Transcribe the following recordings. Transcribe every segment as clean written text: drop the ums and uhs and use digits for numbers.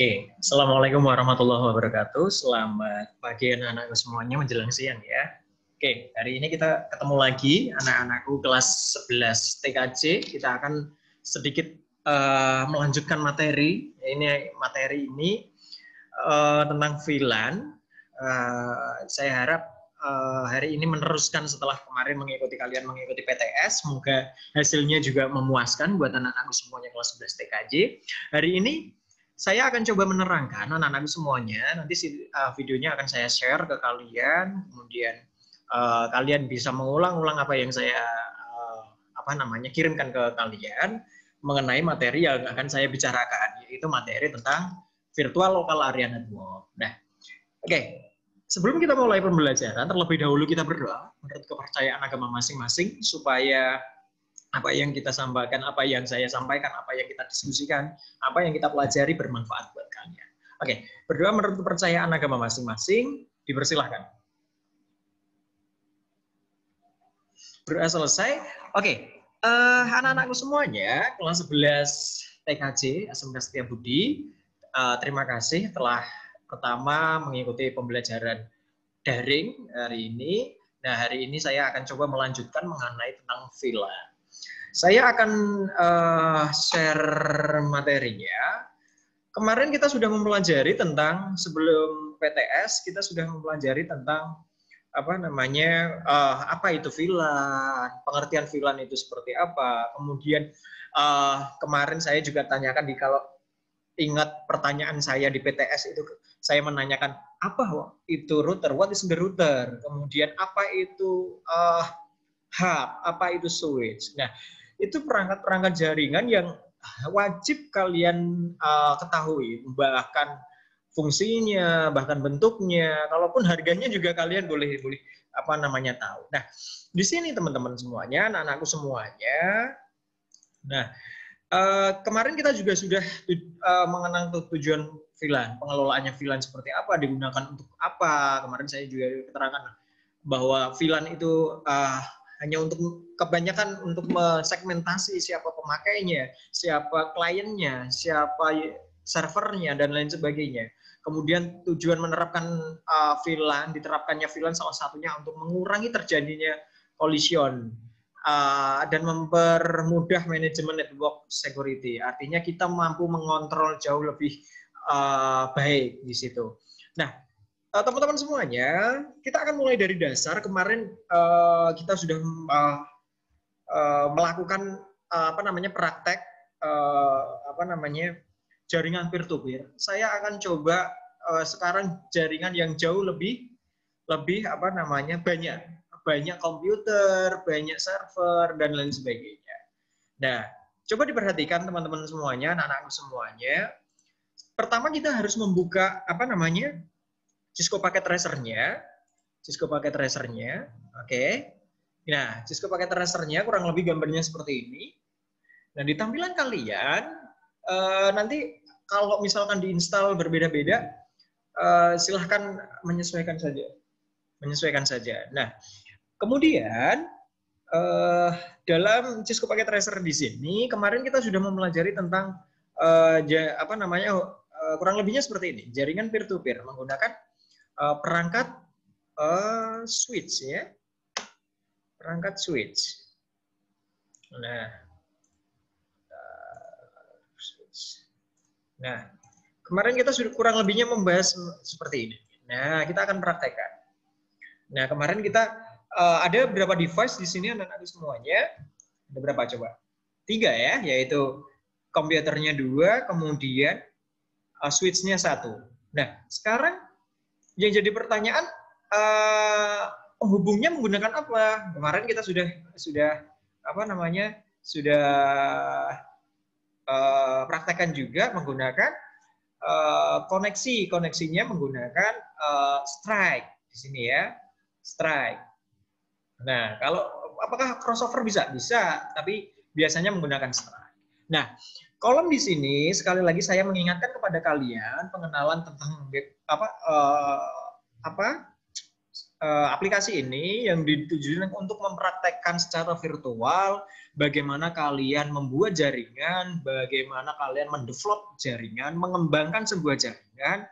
Oke, Assalamualaikum warahmatullahi wabarakatuh. Selamat pagi anak-anakku semuanya menjelang siang ya. Oke, hari ini kita ketemu lagi anak-anakku kelas 11 TKJ. Kita akan sedikit melanjutkan materi. Ini materi ini tentang VLAN. Saya harap hari ini meneruskan setelah kemarin kalian mengikuti PTS. Semoga hasilnya juga memuaskan buat anak-anakku semuanya kelas 11 TKJ. Hari ini saya akan coba menerangkan anak-anak semuanya. Nanti videonya akan saya share ke kalian. Kemudian kalian bisa mengulang-ulang apa yang saya kirimkan ke kalian mengenai materi yang akan saya bicarakan, yaitu materi tentang virtual local area network. Nah, oke. Sebelum kita mulai pembelajaran, terlebih dahulu kita berdoa menurut kepercayaan agama masing-masing supaya apa yang kita sampaikan, apa yang saya sampaikan, apa yang kita diskusikan, apa yang kita pelajari bermanfaat buat kalian. Oke, berdoa menurut kepercayaan agama masing-masing, dipersilahkan. Berdoa selesai. Oke, anak-anakku semuanya, kelas 11 TKJ, SMK Setiabudi, terima kasih telah pertama mengikuti pembelajaran daring hari ini. Nah, hari ini saya akan coba melanjutkan mengenai tentang VLAN. Saya akan share materinya. Kemarin kita sudah mempelajari tentang, sebelum PTS, kita sudah mempelajari tentang apa itu VLAN, pengertian VLAN itu seperti apa. Kemudian kemarin saya juga tanyakan kalau ingat pertanyaan saya di PTS itu, saya menanyakan apa itu router, what is the router, kemudian apa itu hub, apa itu switch. Nah, itu perangkat-perangkat jaringan yang wajib kalian ketahui, bahkan fungsinya, bahkan bentuknya, kalaupun harganya juga kalian boleh tahu. Nah, di sini teman-teman semuanya, anak-anakku semuanya. Nah, kemarin kita juga sudah mengenang tujuan VLAN, pengelolaannya VLAN seperti apa, digunakan untuk apa. Kemarin saya juga keterangan bahwa VLAN itu hanya untuk kebanyakan untuk mensegmentasi siapa pemakainya, siapa kliennya, siapa servernya, dan lain sebagainya. Kemudian tujuan menerapkan VLAN, diterapkannya VLAN salah satunya untuk mengurangi terjadinya kolision dan mempermudah manajemen network security. Artinya kita mampu mengontrol jauh lebih baik di situ. Nah, teman-teman semuanya, kita akan mulai dari dasar. Kemarin kita sudah melakukan praktek jaringan peer-to-peer. Saya akan coba sekarang jaringan yang jauh lebih banyak komputer, banyak server, dan lain sebagainya. Nah, coba diperhatikan teman-teman semuanya, anak-anakku semuanya. Pertama kita harus membuka Cisco Packet Tracer-nya. Oke. Nah, Cisco Packet Tracer-nya kurang lebih gambarnya seperti ini. Nah, di tampilan kalian, nanti kalau misalkan diinstal berbeda-beda, silahkan menyesuaikan saja. Nah, kemudian dalam Cisco Packet Tracer di sini, kemarin kita sudah mempelajari tentang kurang lebihnya seperti ini, jaringan peer-to-peer menggunakan perangkat switch ya, perangkat switch. Nah, kemarin kita sudah kurang lebihnya membahas seperti ini. Nah, kita akan praktekkan. Nah, kemarin kita ada beberapa device di sini anak-anak semuanya. Ada berapa coba? 3 ya, yaitu komputernya 2, kemudian switch-nya 1. Nah, sekarang yang jadi pertanyaan, penghubungnya menggunakan apa? Kemarin kita sudah praktekkan juga menggunakan koneksinya menggunakan strike di sini ya, strike. Nah, apakah crossover bisa? Bisa, tapi biasanya menggunakan strike. Nah, kolom di sini sekali lagi saya mengingatkan kepada kalian pengenalan tentang aplikasi ini yang ditujukan untuk mempraktekkan secara virtual bagaimana kalian membuat jaringan, bagaimana kalian mendevelop jaringan, mengembangkan sebuah jaringan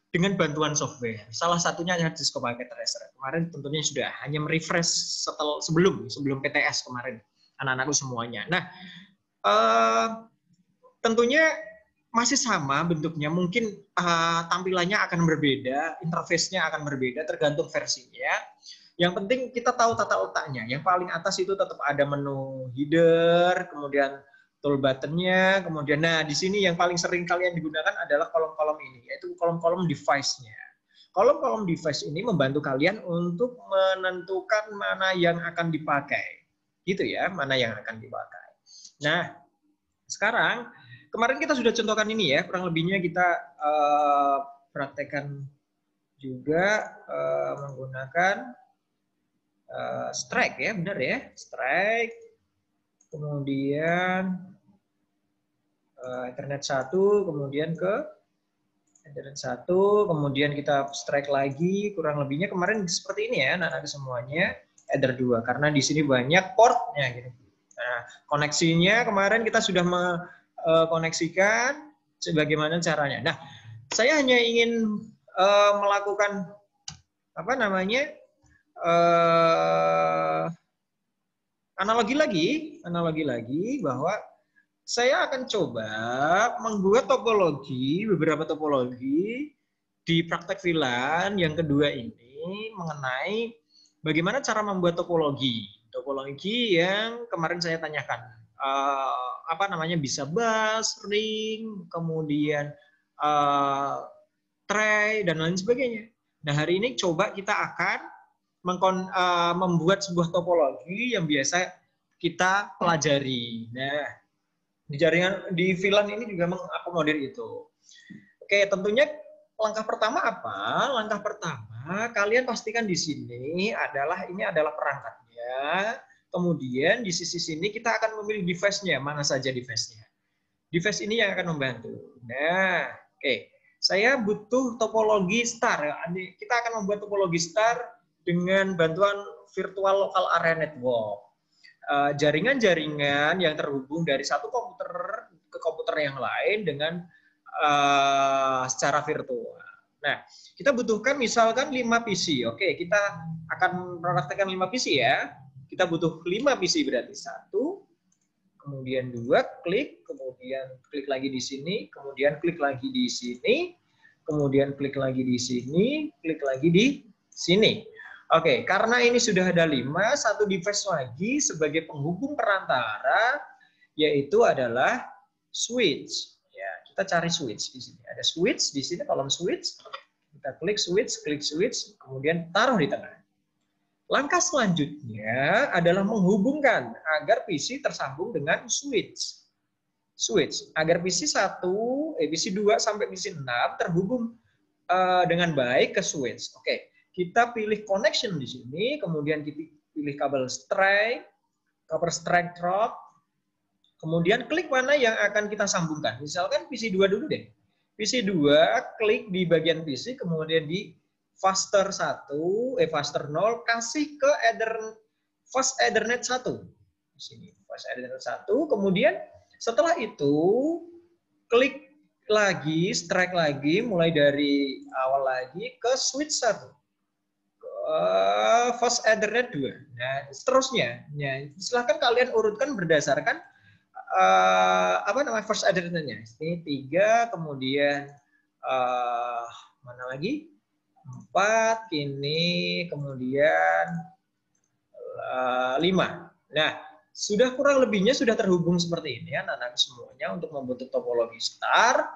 dengan bantuan software. Salah satunya adalah Cisco Packet Tracer. Kemarin tentunya sudah hanya merefresh sebelum PTS kemarin anak-anakku semuanya. Nah, tentunya masih sama bentuknya, mungkin tampilannya akan berbeda, interface-nya akan berbeda tergantung versinya. Yang penting kita tahu tata letaknya. Yang paling atas itu tetap ada menu header, kemudian tool button-nya, kemudian nah di sini yang paling sering kalian digunakan adalah kolom-kolom ini, yaitu kolom-kolom device-nya. Kolom-kolom device ini membantu kalian untuk menentukan mana yang akan dipakai. Gitu ya, mana yang akan dipakai. Nah, sekarang kemarin kita sudah contohkan ini ya, kurang lebihnya kita praktekkan juga menggunakan strike ya, benar ya, strike, kemudian Ethernet 1, kemudian ke Ethernet 1, kemudian kita strike lagi, kurang lebihnya kemarin seperti ini ya, anak-anak semuanya, Ether 2, karena di sini banyak portnya gitu. Nah, koneksinya kemarin kita sudah koneksikan sebagaimana caranya. Nah, saya hanya ingin melakukan analogi lagi bahwa saya akan coba membuat beberapa topologi di praktek VLAN yang kedua ini mengenai bagaimana cara membuat topologi yang kemarin saya tanyakan. Bisa bus, ring, kemudian tray dan lain sebagainya. Nah, hari ini coba kita akan membuat sebuah topologi yang biasa kita pelajari. Nah, di VLAN ini juga mengakomodir itu. Oke, tentunya langkah pertama apa? Langkah pertama kalian pastikan di sini ini adalah perangkatnya. Kemudian di sisi sini kita akan memilih device-nya, mana saja device-nya. Device ini yang akan membantu. Nah, oke. Saya butuh topologi star. Kita akan membuat topologi star dengan bantuan virtual local area network. Jaringan-jaringan yang terhubung dari satu komputer ke komputer yang lain dengan secara virtual. Nah, kita butuhkan misalkan 5 PC. Oke, kita akan praktekkan 5 PC ya. Kita butuh 5 PC berarti 1, kemudian 2, klik, kemudian klik lagi di sini, kemudian klik lagi di sini, kemudian klik lagi di sini, klik lagi di sini. Oke, karena ini sudah ada 5, satu device lagi sebagai penghubung perantara, yaitu adalah switch. Ya, kita cari switch di sini. Ada switch di sini, kolom switch. Kita klik switch, kemudian taruh di tengah. Langkah selanjutnya adalah menghubungkan agar PC tersambung dengan switch. Agar PC 2 sampai PC 6 terhubung dengan baik ke switch. Oke, kita pilih connection di sini, kemudian kita pilih kabel strike, drop, kemudian klik mana yang akan kita sambungkan. Misalkan PC 2 dulu deh. PC 2, klik di bagian PC, kemudian di faster 0, kasih ke fast Ethernet 1. Di sini, fast Ethernet 1, kemudian setelah itu klik lagi, strike lagi, mulai dari awal lagi ke switch 1. Fast Ethernet 2. Nah, seterusnya. Ya, silahkan kalian urutkan berdasarkan first Ethernet-nya. Ini 3, kemudian mana lagi? 4, ini kemudian 5. Nah, sudah kurang lebihnya sudah terhubung seperti ini ya anak-anak semuanya untuk membentuk topologi star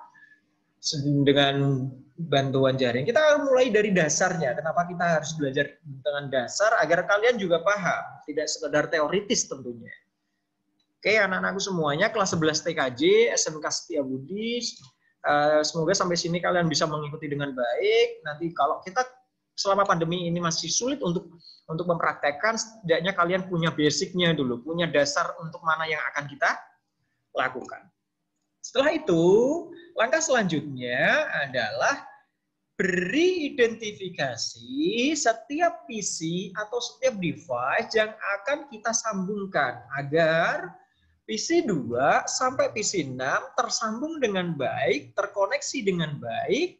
dengan bantuan jaring. Kita mulai dari dasarnya. Kenapa kita harus belajar dengan dasar agar kalian juga paham, tidak sekedar teoritis tentunya. Oke, anak-anakku semuanya kelas 11 TKJ, SMK Setiabudi. Semoga sampai sini kalian bisa mengikuti dengan baik. Nanti kalau kita selama pandemi ini masih sulit untuk mempraktekkan, setidaknya kalian punya basicnya dulu, punya dasar untuk mana yang akan kita lakukan. Setelah itu, langkah selanjutnya adalah beri identifikasi setiap PC atau setiap device yang akan kita sambungkan agar PC 2 sampai PC 6 tersambung dengan baik, terkoneksi dengan baik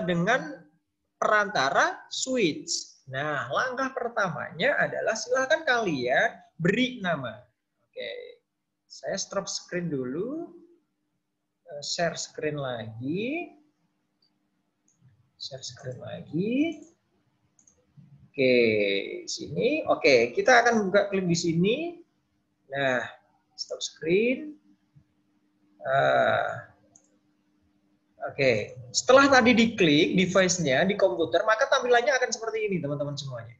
dengan perantara switch. Nah, langkah pertamanya adalah silakan kalian beri nama. Oke, saya stop screen dulu, share screen lagi. Share screen lagi. Oke, sini. Oke, kita akan buka klip di sini. Nah, stop screen. Oke, setelah tadi diklik device-nya di komputer, maka tampilannya akan seperti ini, teman-teman semuanya.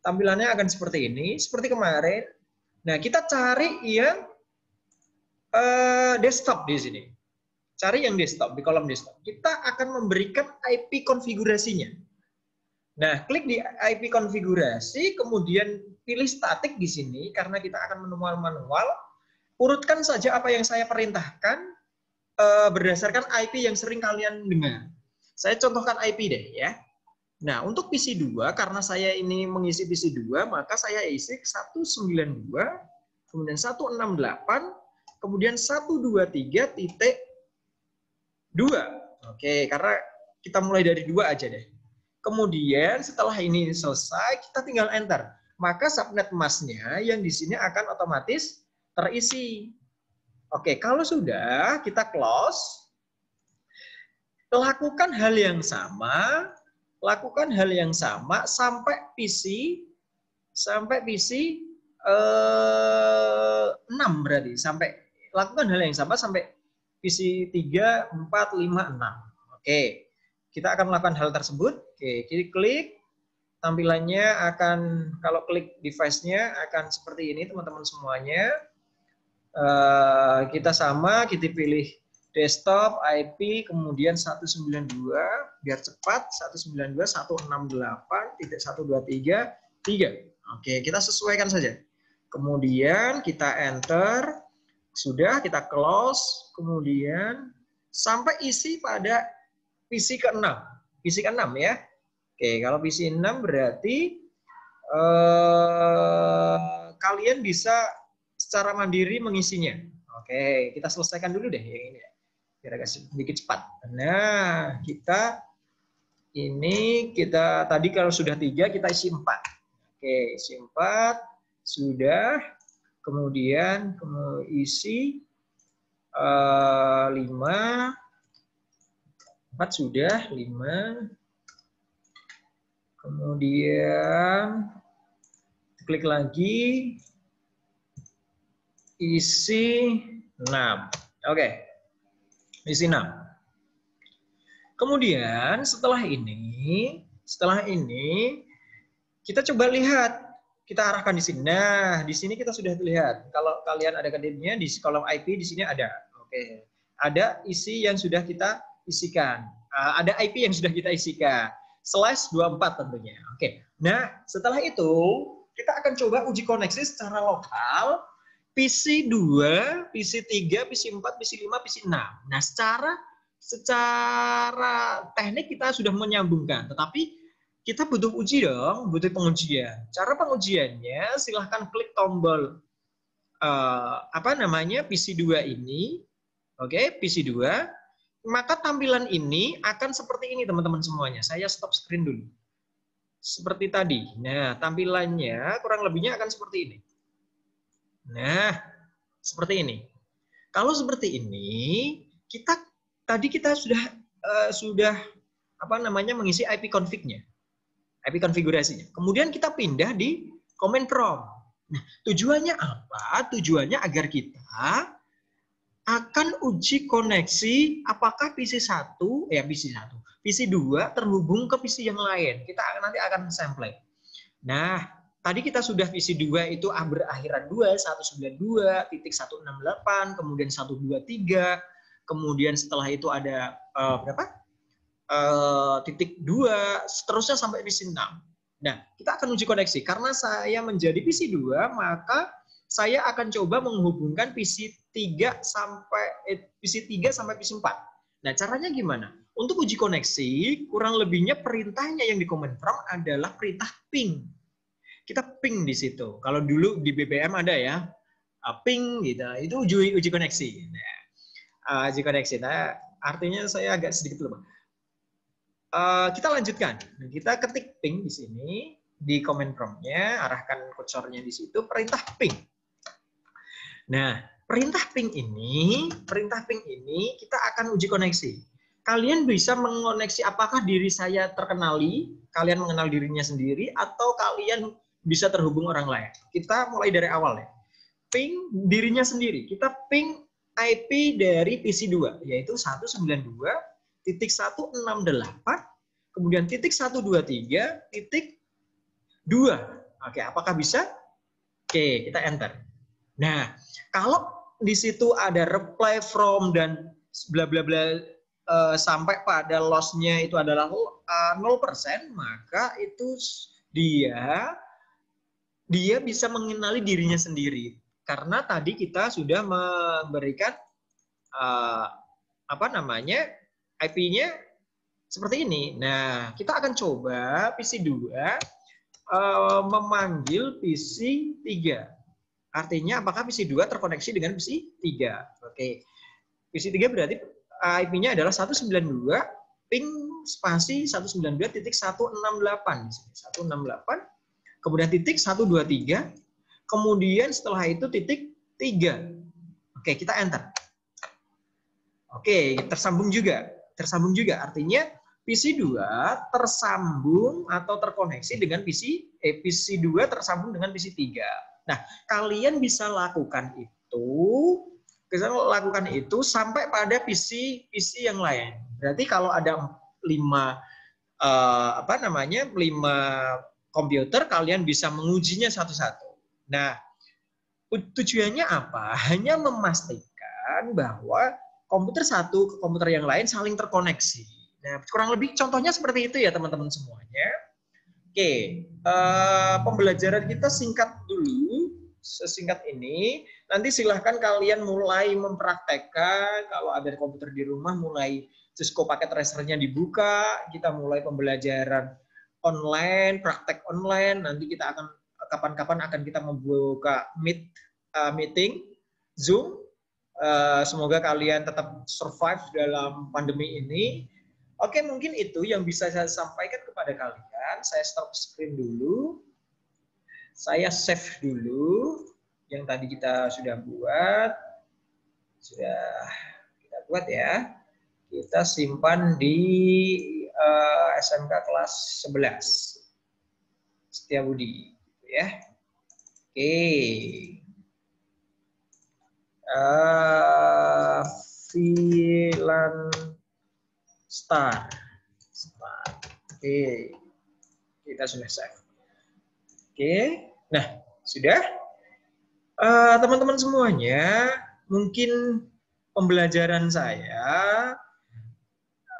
Tampilannya akan seperti ini, seperti kemarin. Nah, kita cari yang desktop di sini. Cari yang desktop, di kolom desktop. Kita akan memberikan IP konfigurasinya. Nah, klik di IP konfigurasi, kemudian pilih statik di sini, karena kita akan manual. Urutkan saja apa yang saya perintahkan, berdasarkan IP yang sering kalian dengar. Saya contohkan IP deh ya. Nah, untuk PC 2, karena saya ini mengisi PC 2, maka saya isi 192, kemudian 168, kemudian 123.2. Oke, karena kita mulai dari 2 aja deh. Kemudian setelah ini selesai, kita tinggal enter. Maka subnet masknya yang di sini akan otomatis terisi. Oke, kalau sudah, kita close. Lakukan hal yang sama sampai PC 6 berarti. Lakukan hal yang sama sampai PC 3, 4, 5, 6. Oke, kita akan melakukan hal tersebut. Oke, klik. Tampilannya akan, kalau klik device-nya akan seperti ini teman-teman semuanya. Kita pilih desktop, IP, kemudian 192, biar cepat, 192.168.123.3. Oke, kita sesuaikan saja. Kemudian kita enter. Sudah, kita close, kemudian sampai isi pada PC ke-6. PC ke-6 ya. Oke, kalau PC 6 berarti kalian bisa secara mandiri mengisinya. Oke, kita selesaikan dulu deh yang ini. Biar agak sedikit cepat. Nah, tadi kalau sudah 3, kita isi 4. Oke, isi 4. Sudah. Kemudian isi 5, 4 sudah, 5. Kemudian klik lagi, isi 6. Oke, isi 6. Kemudian setelah ini kita coba lihat. Kita arahkan di sini. Nah, di sini kita sudah lihat. Kalau kalian ada kedipnya di kolom IP di sini ada. Oke. Ada isi yang sudah kita isikan. Ada IP yang sudah kita isikan. /24 tentunya. Oke. Nah, setelah itu kita akan coba uji koneksi secara lokal PC 2, PC 3, PC 4, PC 5, PC 6. Nah, secara teknik kita sudah menyambungkan, tetapi kita butuh uji dong, butuh pengujian. Cara pengujiannya silahkan klik tombol PC 2 ini. Oke, PC 2. Maka tampilan ini akan seperti ini teman-teman semuanya. Saya stop screen dulu. Seperti tadi. Nah, tampilannya kurang lebihnya akan seperti ini. Nah, seperti ini. Kalau seperti ini, kita sudah mengisi IP config-nya. IP konfigurasinya. Kemudian kita pindah di command prompt. Nah, tujuannya apa? Tujuannya agar kita akan uji koneksi apakah PC 2 terhubung ke PC yang lain. Kita nanti akan sampling. Nah, tadi kita sudah PC 2 itu berakhiran 2, 192.168, kemudian 123, kemudian setelah itu ada .2, seterusnya sampai PC 6. Nah, kita akan uji koneksi. Karena saya menjadi PC 2, maka saya akan coba menghubungkan PC 3 sampai PC 4. Nah, caranya gimana? Untuk uji koneksi, kurang lebihnya perintahnya yang di command prompt adalah perintah ping. Kita ping di situ. Kalau dulu di BBM ada ya, ping gitu. Itu uji koneksi. Nah, uji koneksi. Nah, artinya saya agak sedikit lupa. Kita lanjutkan. Kita ketik ping di sini di command prompt-nya, arahkan kursornya di situ, perintah ping. Nah, perintah ping ini kita akan uji koneksi. Kalian bisa mengoneksi apakah diri saya terkenali, kalian mengenal dirinya sendiri, atau kalian bisa terhubung orang lain. Kita mulai dari awal ya. Ping dirinya sendiri. Kita ping IP dari PC2, yaitu 192.168, kemudian .123.2. Oke, apakah bisa? Oke, kita enter. Nah, kalau di situ ada reply from dan bla bla bla sampai pada loss-nya itu adalah 0%, maka itu dia bisa mengenali dirinya sendiri. Karena tadi kita sudah memberikan IP-nya seperti ini. Nah, kita akan coba PC2 memanggil PC3. Artinya apakah PC2 terkoneksi dengan PC3? Oke. PC3 berarti IP-nya adalah 192 ping spasi 192.168 di sini. 168, kemudian titik 123, kemudian setelah itu titik 3. Oke, kita enter. Oke, tersambung juga. Artinya PC2 tersambung atau terkoneksi dengan PC2 tersambung dengan PC3. Nah, kalian bisa lakukan itu sampai pada PC yang lain. Berarti kalau ada 5 komputer, kalian bisa mengujinya satu-satu. Nah, tujuannya apa? Hanya memastikan bahwa komputer satu ke komputer yang lain saling terkoneksi. Nah, kurang lebih contohnya seperti itu ya teman-teman semuanya. Oke, pembelajaran kita singkat dulu, sesingkat ini. Nanti silahkan kalian mulai mempraktekkan, kalau ada komputer di rumah mulai Cisco Packet Tracer-nya dibuka, kita mulai pembelajaran online, praktek online, nanti kita akan kapan-kapan akan kita membuka meeting, Zoom. Semoga kalian tetap survive dalam pandemi ini. Oke, mungkin itu yang bisa saya sampaikan kepada kalian. Saya stop screen dulu. Saya save dulu yang tadi kita sudah buat. Sudah kita buat ya. Kita simpan di SMK kelas 11. Setiabudi ya. Oke. Filan Star. Oke, kita sudah save. Oke, nah sudah. Teman-teman semuanya, mungkin pembelajaran saya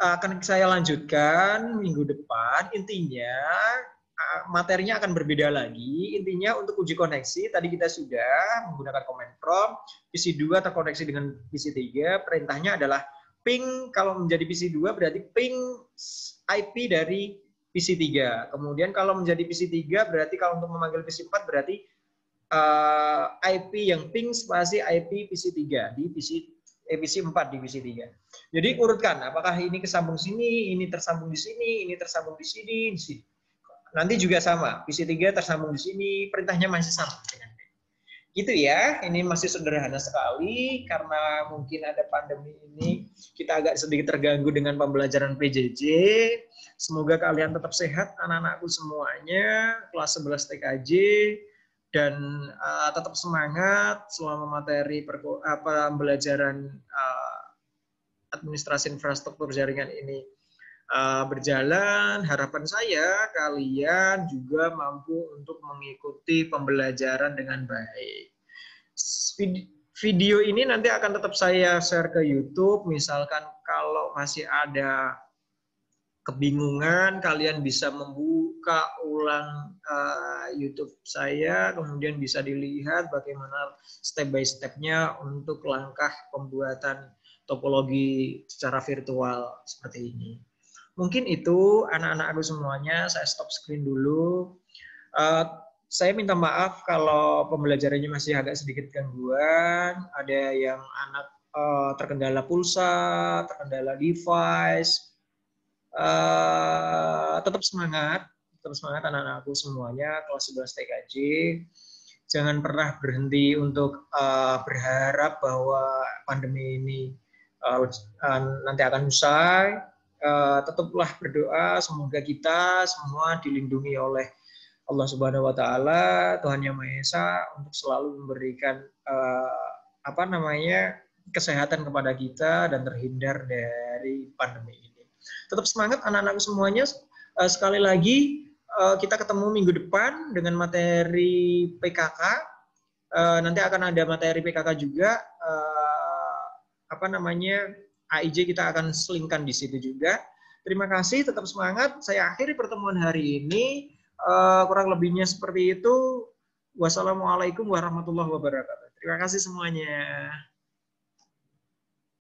akan saya lanjutkan minggu depan. Intinya materinya akan berbeda lagi. Intinya untuk uji koneksi tadi kita sudah menggunakan command prompt. PC2 terkoneksi dengan PC3. Perintahnya adalah ping, kalau menjadi PC2 berarti ping IP dari PC3. Kemudian kalau menjadi PC3 berarti kalau untuk memanggil PC4 berarti IP yang ping spasi IP PC3 di PC4 di PC3. Jadi urutkan apakah ini kesambung sini, ini tersambung di sini, ini tersambung di sini, di sini. Nanti juga sama, PC3 tersambung di sini, perintahnya masih sama dengan gitu ya. Ini masih sederhana sekali karena mungkin ada pandemi ini kita agak sedikit terganggu dengan pembelajaran PJJ. Semoga kalian tetap sehat anak-anakku semuanya kelas 11 TKJ dan tetap semangat selama materi pembelajaran administrasi infrastruktur jaringan ini berjalan. Harapan saya kalian juga mampu untuk mengikuti pembelajaran dengan baik. Video ini nanti akan tetap saya share ke YouTube. Misalkan kalau masih ada kebingungan, kalian bisa membuka ulang YouTube saya, kemudian bisa dilihat bagaimana step by step-nya untuk langkah pembuatan topologi secara virtual seperti ini. Mungkin itu anak-anak aku semuanya, saya stop screen dulu. Saya minta maaf kalau pembelajarannya masih agak sedikit gangguan, ada yang anak terkendala pulsa, terkendala device. Tetap semangat anak-anakku semuanya kelas 11 TKJ. Jangan pernah berhenti untuk berharap bahwa pandemi ini nanti akan usai. Tetaplah berdoa, semoga kita semua dilindungi oleh Allah Subhanahu wa taala, Tuhan Yang Maha Esa, untuk selalu memberikan kesehatan kepada kita dan terhindar dari pandemi ini. Tetap semangat anak-anakku semuanya. Sekali lagi kita ketemu minggu depan dengan materi PKK. Nanti akan ada materi PKK juga. AIJ kita akan selingkan di situ juga. Terima kasih, tetap semangat. Saya akhiri pertemuan hari ini. Kurang lebihnya seperti itu. Wassalamualaikum warahmatullahi wabarakatuh. Terima kasih semuanya.